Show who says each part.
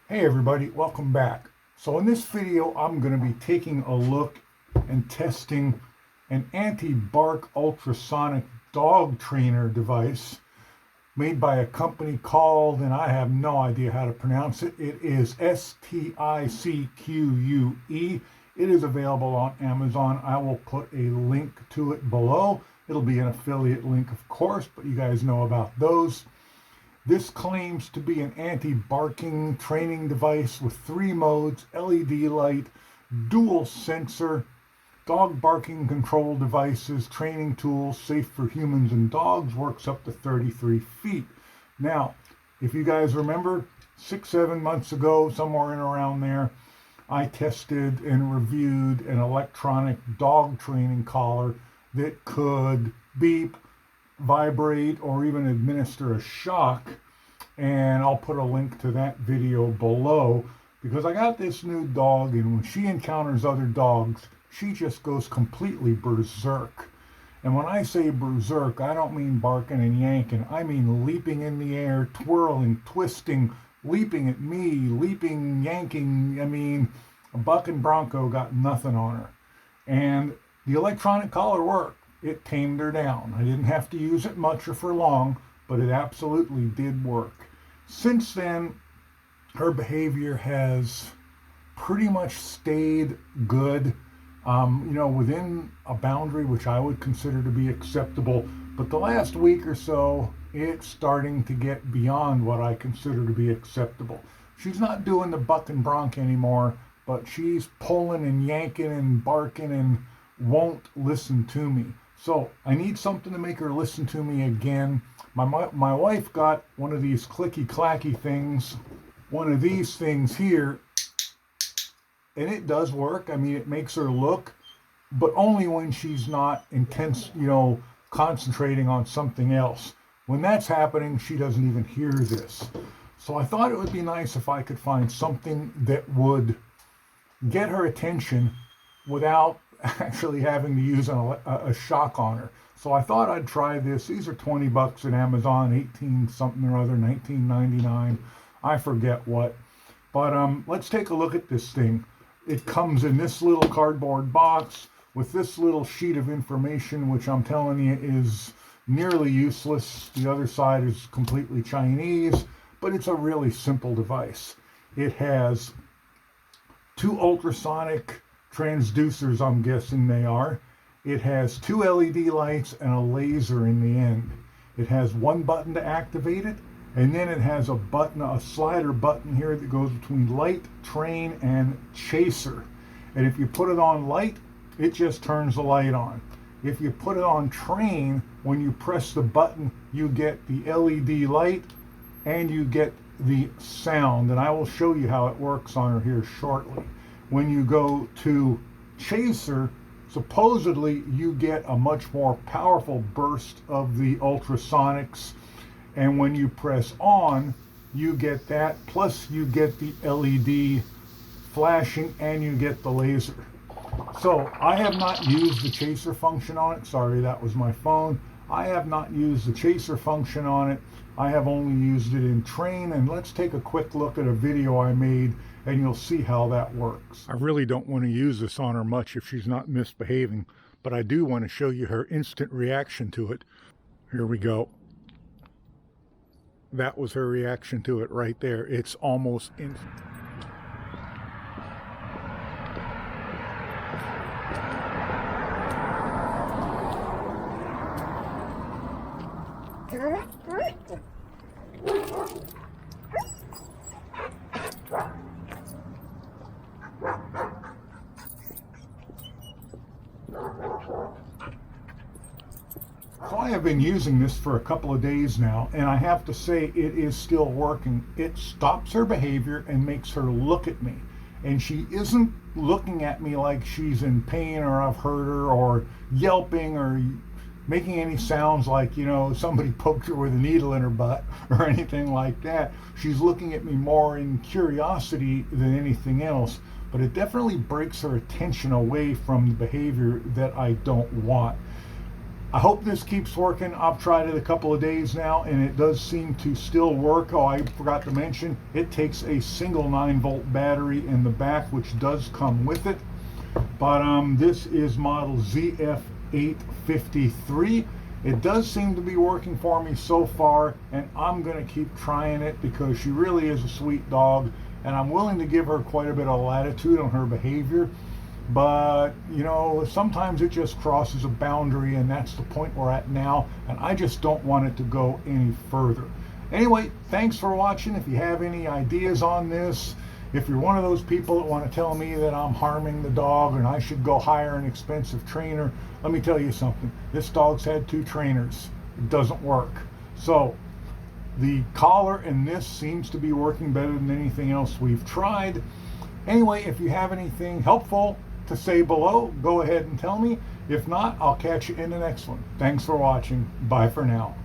Speaker 1: Hey everybody, welcome back. So in this video, I'm going to be taking a look and testing an anti-bark ultrasonic dog trainer device made by a company called, and I have no idea how to pronounce it, it is Sticque. It is available on Amazon. I will put a link to it below. It'll be an affiliate link, of course, but you guys know about those. This claims to be an anti-barking training device with 3 modes, LED light, dual sensor, dog barking control devices, training tools, safe for humans and dogs, works up to 33 feet. Now, if you guys remember, 6-7 months ago, somewhere in around there, I tested and reviewed an electronic dog training collar that could beep, vibrate, or even administer a shock, and I'll put a link to that video below because I got this new dog, and when she encounters other dogs, she just goes completely berserk. And when I say berserk, I don't mean barking and yanking. I mean leaping in the air, twirling, twisting, leaping at me, leaping, yanking. I mean, a buck and bronco got nothing on her. And the electronic collar worked. It tamed her down. I didn't have to use it much or for long, but it absolutely did work. Since then, her behavior has pretty much stayed good, within a boundary which I would consider to be acceptable. But the last week or so, it's starting to get beyond what I consider to be acceptable. She's not doing the buck and bronc anymore, but she's pulling and yanking and barking and won't listen to me. So I need something to make her listen to me again. My wife got one of these clicky clacky things, one of these things here, and it does work. I mean, it makes her look, but only when she's not concentrating on something else. When that's happening, she doesn't even hear this. So I thought it would be nice if I could find something that would get her attention without actually having to use a shock on her. So I thought I'd try this. These are 20 bucks at Amazon, 18 something or other, 19.99. I forget what. But let's take a look at this thing. It comes in this little cardboard box with this little sheet of information, which I'm telling you is nearly useless. The other side is completely Chinese, but it's a really simple device. It has 2 ultrasonic transducers, I'm guessing they are. It has 2 LED lights and a laser in the end. It has 1 button to activate it, and then it has a slider button here that goes between light, train, and chaser. And if you put it on light, it just turns the light on. If you put it on train, when you press the button, you get the LED light and you get the sound. And I will show you how it works on her here shortly. When you go to chaser, supposedly you get a much more powerful burst of the ultrasonics, and when you press on, you get that, plus you get the LED flashing and you get the laser. So I have not used the chaser function on it. Sorry, that was my phone. I have not used the chaser function on it. I have only used it in train, and let's take a quick look at a video I made and you'll see how that works. I really don't want to use this on her much if she's not misbehaving, but I do want to show you her instant reaction to it. Here we go. That was her reaction to it right there. It's almost instant. So I have been using this for a couple of days now, and I have to say it is still working. It stops her behavior and makes her look at me. And she isn't looking at me like she's in pain or I've hurt her, or yelping or making any sounds like, somebody poked her with a needle in her butt or anything like that. She's looking at me more in curiosity than anything else. But it definitely breaks her attention away from the behavior that I don't want. I hope this keeps working. I've tried it a couple of days now and it does seem to still work. Oh, I forgot to mention, it takes a single 9-volt battery in the back, which does come with it. But this is model ZF853. It does seem to be working for me so far, and I'm going to keep trying it because she really is a sweet dog, and I'm willing to give her quite a bit of latitude on her behavior. But, you know, sometimes it just crosses a boundary, and that's the point we're at now, and I just don't want it to go any further. Anyway, thanks for watching. If you have any ideas on this, if you're one of those people that want to tell me that I'm harming the dog and I should go hire an expensive trainer, let me tell you something. This dog's had 2 trainers. It doesn't work. So the collar in this seems to be working better than anything else we've tried. Anyway, if you have anything helpful to say below, go ahead and tell me. If not, I'll catch you in the next one. Thanks for watching. Bye for now.